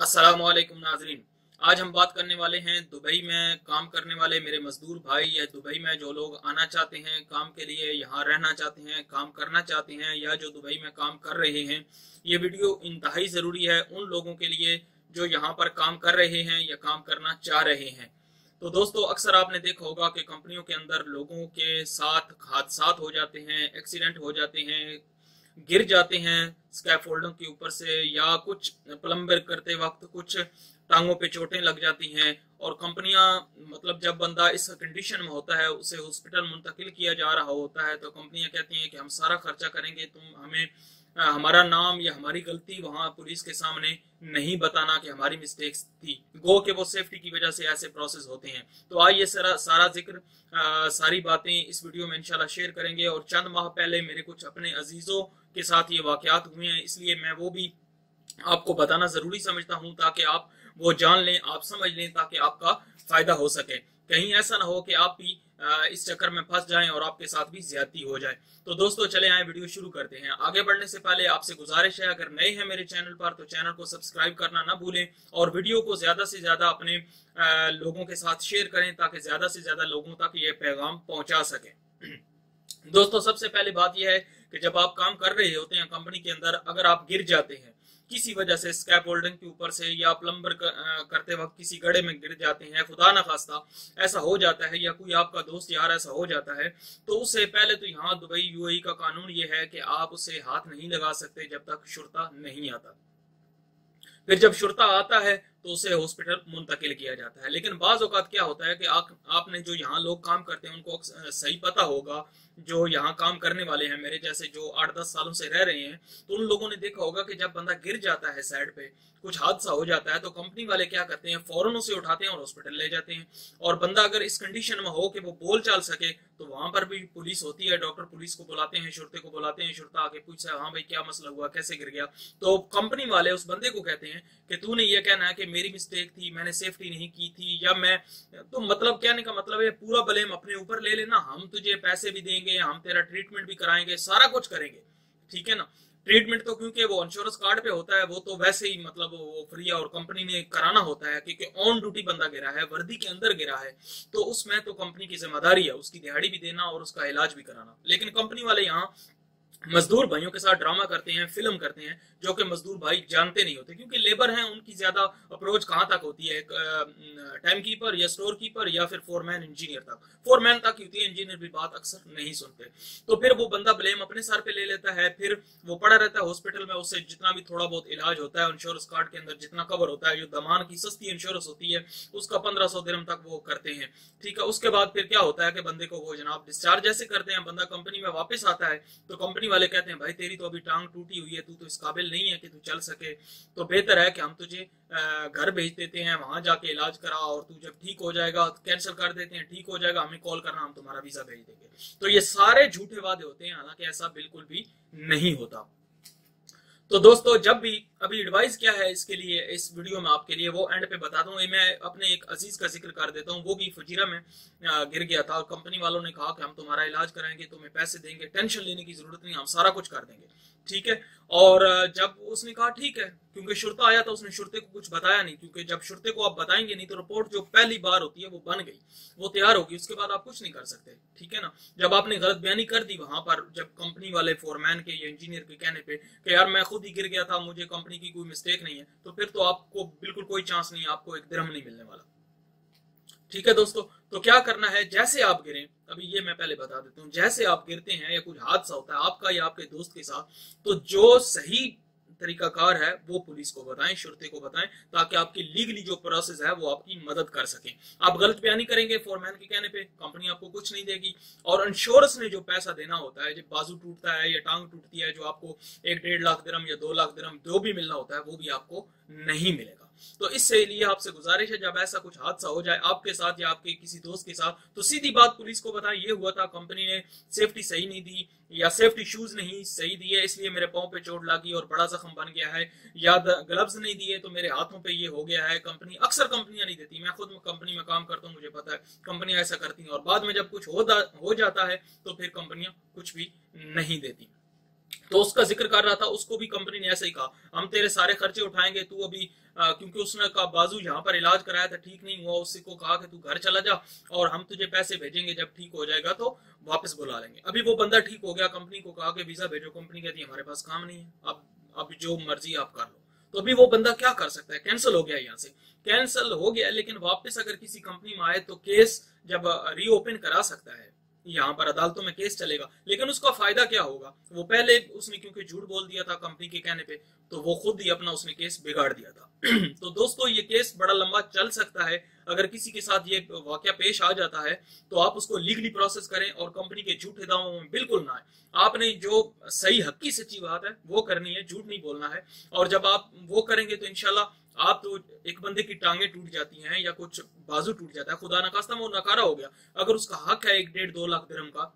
अस्सलामुअलैकुम नाजरीन। आज हम बात करने वाले हैं दुबई में काम करने वाले मेरे मजदूर भाई या दुबई में जो लोग आना चाहते हैं काम के लिए, यहाँ रहना चाहते हैं, काम करना चाहते हैं या जो दुबई में काम कर रहे हैं। ये वीडियो इंतहाई ज़रूरी है उन लोगों के लिए जो यहाँ पर काम कर रहे हैं या काम करना चाह रहे हैं। तो दोस्तों, अक्सर आपने देखा होगा कि कंपनियों के अंदर लोगों के साथ हादसात हो जाते हैं, एक्सीडेंट हो जाते हैं, गिर जाते हैं स्कैफोल्डों के ऊपर से, या कुछ प्लम्बर करते वक्त कुछ टांगों पे चोटें लग जाती हैं। और कंपनियां, मतलब जब बंदा इस कंडीशन में होता है उसे हॉस्पिटल मुंतकिल किया जा रहा होता है तो कंपनियां कहती हैं कि हम सारा खर्चा करेंगे, तुम हमें हमारा नाम या हमारी गलती वहां पुलिस के सामने नहीं बताना कि हमारी मिस्टेक्स थी। गो के वो सेफ्टी की वजह से ऐसे प्रोसेस होते हैं। तो आइए सारा जिक्र, सारी बातें इस वीडियो में इंशाल्लाह शेयर करेंगे। और चंद माह पहले मेरे कुछ अपने अजीजों के साथ ये वाकयात हुए हैं, इसलिए मैं वो भी आपको बताना जरूरी समझता हूँ ताकि आप वो जान लें, आप समझ लें, ताकि आपका फायदा हो सके। कहीं ऐसा ना हो कि आप भी इस चक्कर में फंस जाएं और आपके साथ भी ज्यादती हो जाए। तो दोस्तों, चले आए वीडियो शुरू करते हैं। आगे बढ़ने से पहले आपसे गुजारिश है, अगर नए हैं मेरे चैनल पर तो चैनल को सब्सक्राइब करना ना भूलें और वीडियो को ज्यादा से ज्यादा अपने लोगों के साथ शेयर करें ताकि ज्यादा से ज्यादा लोगों तक ये पैगाम पहुंचा सके। दोस्तों, सबसे पहले बात यह है कि जब आप काम कर रहे होते हैं कंपनी के अंदर, अगर आप गिर जाते हैं किसी वजह से स्कैप होल्डिंग के ऊपर से, या प्लम्बर करते वक्त किसी गड्ढे में गिर जाते हैं, खुदा ना खास्ता ऐसा हो जाता है, या कोई आपका दोस्त यार ऐसा हो जाता है, तो उससे पहले तो यहाँ दुबई यूएई का कानून ये है कि आप उसे हाथ नहीं लगा सकते जब तक शुर्ता नहीं आता। फिर जब शुर्ता आता है तो उसे हॉस्पिटल मुंतकिल किया जाता है। लेकिन बाज औकात क्या होता है कि आपने जो यहाँ लोग काम करते हैं उनको सही पता होगा, जो यहाँ काम करने वाले हैं मेरे जैसे जो 8-10 सालों से रह रहे हैं, तो उन लोगों ने देखा होगा कि जब बंदा गिर जाता है साइड पे, कुछ हादसा हो जाता है, तो कंपनी वाले क्या करते हैं, फौरन उसे उठाते हैं और हॉस्पिटल ले जाते हैं। और बंदा अगर इस कंडीशन में हो कि वो बोल चाल सके तो वहां पर भी पुलिस होती है, डॉक्टर पुलिस को बुलाते हैं, शुरते को बुलाते हैं, शुरता आके पूछता है हाँ भाई क्या मसला हुआ, कैसे गिर गया। तो कंपनी वाले उस बंदे को कहते हैं कि तूने ये कहना है कि मेरी मिस्टेक थी, मैंने सेफ्टी नहीं की थी, या मैं, तो मतलब कहने का मतलब है पूरा ब्लेम अपने ऊपर ले लेना, हम तुझे पैसे भी देंगे, हम तेरा ट्रीटमेंट भी कराएंगे, सारा कुछ करेंगे, ठीक है ना। ट्रीटमेंट तो क्योंकि वो इंश्योरेंस कार्ड पे होता है, वो तो वैसे ही मतलब वो फ्री है और कंपनी ने कराना होता है, क्योंकि ऑन ड्यूटी बंदा गिरा है, वर्दी के अंदर गिरा है, तो उसमें तो कंपनी की जिम्मेदारी है उसकी दिहाड़ी भी देना और उसका इलाज भी कराना। लेकिन कंपनी वाले यहाँ मजदूर भाइयों के साथ ड्रामा करते हैं, फिल्म करते हैं, जो कि मजदूर भाई जानते नहीं होते, क्योंकि लेबर हैं, उनकी ज्यादा अप्रोच कहाँ तक होती है, टाइम कीपर या स्टोर कीपर या फिर फोरमैन इंजीनियर तक, फोरमैन तक ही होती है, इंजीनियर भी बात अक्सर नहीं सुनते। तो फिर वो बंदा ब्लेम अपने सर पे ले लेता है, फिर वो पड़ा रहता है हॉस्पिटल में, उससे जितना भी थोड़ा बहुत इलाज होता है इंश्योरेंस कार्ड के अंदर जितना कवर होता है, जो दमान की सस्ती इंश्योरेंस होती है उसका 1500 दिरहम तक वो करते हैं, ठीक है। उसके बाद फिर क्या होता है कि बंदे को वो जनाब डिस्चार्ज जैसे करते हैं, बंदा कंपनी में वापस आता है तो कंपनी वाले कहते हैं भाई तेरी तो अभी टांग टूटी हुई है, तू तो इस काबिल नहीं है कि तू चल सके, तो बेहतर है कि हम तुझे घर भेज देते हैं, वहां जाके इलाज करा और तू जब ठीक हो जाएगा कैंसिल कर देते हैं, ठीक हो जाएगा हमें कॉल करना, हम तुम्हारा वीजा भेज देंगे। तो ये सारे झूठे वादे होते हैं, हालांकि ऐसा बिल्कुल भी नहीं होता। तो दोस्तों, जब भी अभी एडवाइस क्या है इसके लिए, इस वीडियो में आपके लिए वो एंड पे बता दूं। मैं अपने एक अजीज का जिक्र कर देता हूं, वो भी फजीरा में गिर गया था। कंपनी वालों ने कहा कि हम तुम्हारा इलाज कराएंगे, तुम्हें पैसे देंगे, टेंशन लेने की जरूरत नहीं, हम सारा कुछ कर देंगे, ठीक है। और जब उसने कहा ठीक है, क्योंकि शुरता आया था, उसने शुरते को कुछ बताया नहीं, क्योंकि जब शुरते को आप बताएंगे नहीं तो रिपोर्ट जो पहली बार होती है वो बन गई, वो तैयार होगी, उसके बाद आप कुछ नहीं कर सकते, ठीक है ना। जब आपने गलत बयानी कर दी वहां पर, जब कंपनी वाले फोरमैन के या इंजीनियर के कहने पे कि यार मैं खुद ही गिर गया था, मुझे कंपनी की कोई मिस्टेक नहीं है, तो फिर तो आपको बिल्कुल कोई चांस नहीं, आपको एक दिरहम नहीं मिलने वाला, ठीक है दोस्तों। तो क्या करना है, जैसे आप गिरें, अभी ये मैं पहले बता देता हूँ, जैसे आप गिरते हैं या कुछ हादसा होता है आपका या आपके दोस्त के साथ, तो जो सही तरीकाकार है वो पुलिस को बताएं, शुरते को बताएं, ताकि आपकी लीगली जो प्रोसेस है वो आपकी मदद कर सके। आप गलत बयानी करेंगे फोरमैन के कहने पे, कंपनी आपको कुछ नहीं देगी, और इंश्योरेंस ने जो पैसा देना होता है, जब बाजू टूटता है या टांग टूटती है, जो आपको 1-1.5 लाख दिरहम या 2 लाख दिरहम जो भी मिलना होता है वो भी आपको नहीं मिलेगा। तो इससे लिए आपसे गुजारिश है, जब ऐसा कुछ हादसा हो जाए आपके साथ या आपके किसी दोस्त के साथ, तो सीधी बात पुलिस को बताएं, ये हुआ था, कंपनी ने सेफ्टी सही नहीं दी या सेफ्टी शूज नहीं सही दिए, इसलिए मेरे पांव पे चोट लगी और बड़ा जख्म बन गया है, या ग्लव्स नहीं दिए तो मेरे हाथों पे ये हो गया है। कंपनी, अक्सर कंपनियां नहीं देती, मैं खुद कंपनी में काम करता हूँ, मुझे पता है कंपनियां ऐसा करती हैं, और बाद में जब कुछ हो जाता है तो फिर कंपनियां कुछ भी नहीं देती। तो उसका जिक्र कर रहा था, उसको भी कंपनी ने ऐसे ही कहा, हम तेरे सारे खर्चे उठाएंगे, तू अभी क्योंकि उसने का बाजू यहाँ पर इलाज कराया था, ठीक नहीं हुआ, उसी को कहा कि तू घर चला जा और हम तुझे पैसे भेजेंगे, जब ठीक हो जाएगा तो वापस बुला लेंगे। अभी वो बंदा ठीक हो गया, कंपनी को कहा कि वीजा भेजो, कंपनी कहती है हमारे पास काम नहीं है, अब जो मर्जी आप कर लो। तो अभी वो बंदा क्या कर सकता है, कैंसिल हो गया, यहाँ से कैंसिल हो गया, लेकिन वापस अगर किसी कंपनी में आए तो केस जब रीओपन करा सकता है, यहाँ पर अदालतों में केस चलेगा। लेकिन उसका फायदा क्या होगा, वो पहले उसने क्योंकि झूठ बोल दिया था कंपनी के कहने पे, तो वो खुद ही अपना उसने केस बिगाड़ दिया था। तो दोस्तों ये केस बड़ा लंबा चल सकता है, अगर किसी के साथ ये वाकया पेश आ जाता है तो आप उसको लीगली प्रोसेस करें और कंपनी के झूठे दावों में बिल्कुल ना आए। आपने जो सही हक्की सच्ची बात है वो करनी है, झूठ नहीं बोलना है, और जब आप वो करेंगे तो इंशाल्लाह आप तो एक बंदे की टांगे टूट जाती हैं या कुछ बाजू टूट जाता है, खुदा न खास्ता वो नकारा हो गया, अगर उसका हक है 1-1.5-2 लाख दिरहम का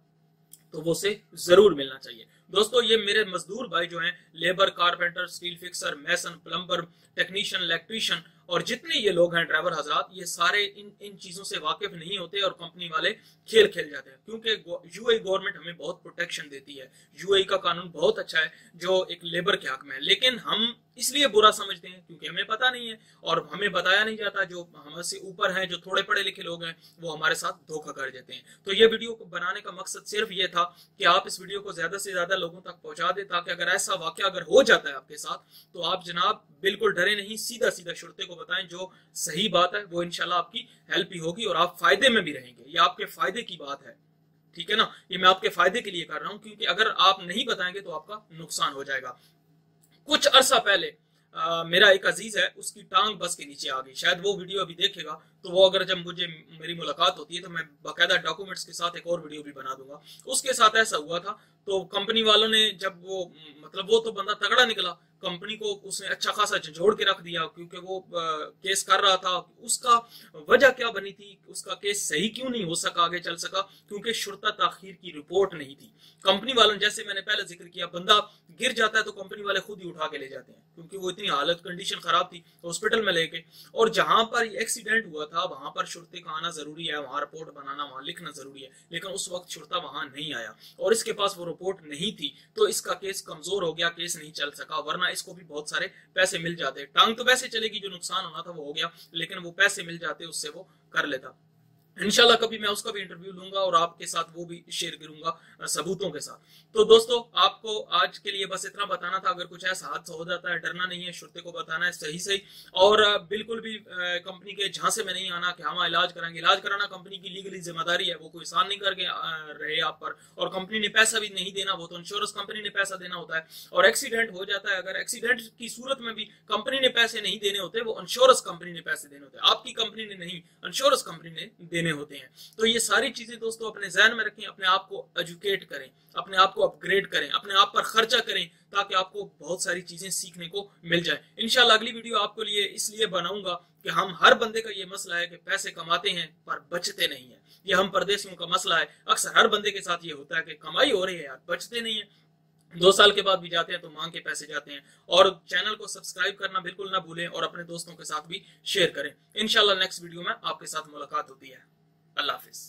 तो वो से जरूर मिलना चाहिए। दोस्तों ये मेरे मजदूर भाई जो हैं, लेबर, कारपेंटर, स्टील फिक्सर, मैसन, प्लम्बर, टेक्नीशियन, इलेक्ट्रीशियन और जितने ये लोग हैं ड्राइवर हजरात, ये सारे इन चीजों से वाकिफ नहीं होते और कंपनी वाले खेल खेल जाते हैं, क्योंकि यूएई गवर्नमेंट हमें बहुत प्रोटेक्शन देती है, यूएई का कानून बहुत अच्छा है जो एक लेबर के हक में है, लेकिन हम इसलिए बुरा समझते हैं क्योंकि हमें पता नहीं है और हमें बताया नहीं जाता। जो हमसे ऊपर हैं, जो थोड़े पढ़े लिखे लोग हैं, वो हमारे साथ धोखा कर देते हैं। तो ये वीडियो को बनाने का मकसद सिर्फ ये था कि आप इस वीडियो को ज्यादा से ज्यादा लोगों तक पहुंचा दें, ताकि अगर ऐसा वाकया अगर हो जाता है आपके साथ तो आप जनाब बिल्कुल डरे नहीं, सीधा सीधा शुरते को बताएं, जो सही बात है वो इंशाल्लाह आपकी हेल्प ही होगी और आप फायदे में भी रहेंगे। ये आपके फायदे की बात है, ठीक है ना, ये मैं आपके फायदे के लिए कर रहा हूं, क्योंकि अगर आप नहीं बताएंगे तो आपका नुकसान हो जाएगा। कुछ अरसा पहले मेरा एक अजीज है, उसकी टांग बस के नीचे आ गई, शायद वो वीडियो अभी देखेगा, तो वो अगर जब मुझे मेरी मुलाकात होती है तो मैं बाकायदा डॉक्यूमेंट्स के साथ एक और वीडियो भी बना दूंगा। उसके साथ ऐसा हुआ था, तो कंपनी वालों ने जब वो मतलब वो तो बंदा तगड़ा निकला, कंपनी को उसने अच्छा खासा झंझोड़ के रख दिया, क्योंकि वो केस कर रहा था। उसका वजह क्या बनी थी, उसका केस सही क्यों नहीं हो सका, आगे चल सका, क्योंकि शुर्ता ताखीर की रिपोर्ट नहीं थी। कंपनी वालों ने, जैसे मैंने पहले जिक्र किया, बंदा गिर जाता है तो कंपनी वाले खुद ही उठा के ले जाते हैं, क्योंकि वो इतनी हालत कंडीशन खराब थी, हॉस्पिटल में लेके, और जहां पर एक्सीडेंट हुआ था वहां पर शुरते का आना जरूरी है, वहां रिपोर्ट बनाना, वहां लिखना जरूरी है, लेकिन उस वक्त शुरता वहां नहीं आया और इसके पास वो रिपोर्ट नहीं थी, तो इसका केस कमजोर हो गया, केस नहीं चल सका, वरना इसको भी बहुत सारे पैसे मिल जाते। टांग तो वैसे चलेगी, जो नुकसान होना था वो हो गया, लेकिन वो पैसे मिल जाते, उससे वो कर लेता। इंशाल्लाह कभी मैं उसका भी इंटरव्यू लूंगा और आपके साथ वो भी शेयर करूंगा सबूतों के साथ। तो दोस्तों आपको आज के लिए बस इतना बताना था, अगर कुछ ऐसा हादसा हो जाता है डरना नहीं है, शुरते को बताना है सही सही, और बिल्कुल भी कंपनी के झांसे में नहीं आना कि हम इलाज कराएंगे। इलाज कराना कंपनी की लीगली जिम्मेदारी है, वो कोई एहसान नहीं करके रहे आप पर, और कंपनी ने पैसा भी नहीं देना, वो तो इंश्योरेंस कंपनी ने पैसा देना होता है। और एक्सीडेंट हो जाता है, अगर एक्सीडेंट की सूरत में भी कंपनी ने पैसे नहीं देने होते, वो इंश्योरेंस कंपनी ने पैसे देने होते हैं, आपकी कंपनी ने नहीं, इंश्योरेंस कंपनी ने देने होते हैं। तो ये सारी चीजें दोस्तों अपने ज़हन में रखें, अपने आप को एजुकेट करें, अपने आप को अपग्रेड करें, अपने आप पर खर्चा करें, ताकि आपको बहुत सारी चीजें सीखने को मिल जाए। इंशाल्लाह अगली वीडियो आपको लिए इसलिए बनाऊंगा कि हम हर बंदे का ये मसला है कि पैसे कमाते हैं पर बचते नहीं है। ये हम परदेशियों का मसला है, अक्सर हर बंदे के साथ ये होता है कि कमाई हो रही है यार, बचते नहीं है, 2 साल के बाद भी जाते हैं तो मांग के पैसे जाते हैं। और चैनल को सब्सक्राइब करना बिल्कुल ना भूलें और अपने दोस्तों के साथ भी शेयर करें। इंशाल्लाह नेक्स्ट वीडियो में आपके साथ मुलाकात होती है। अल्लाह हाफिज।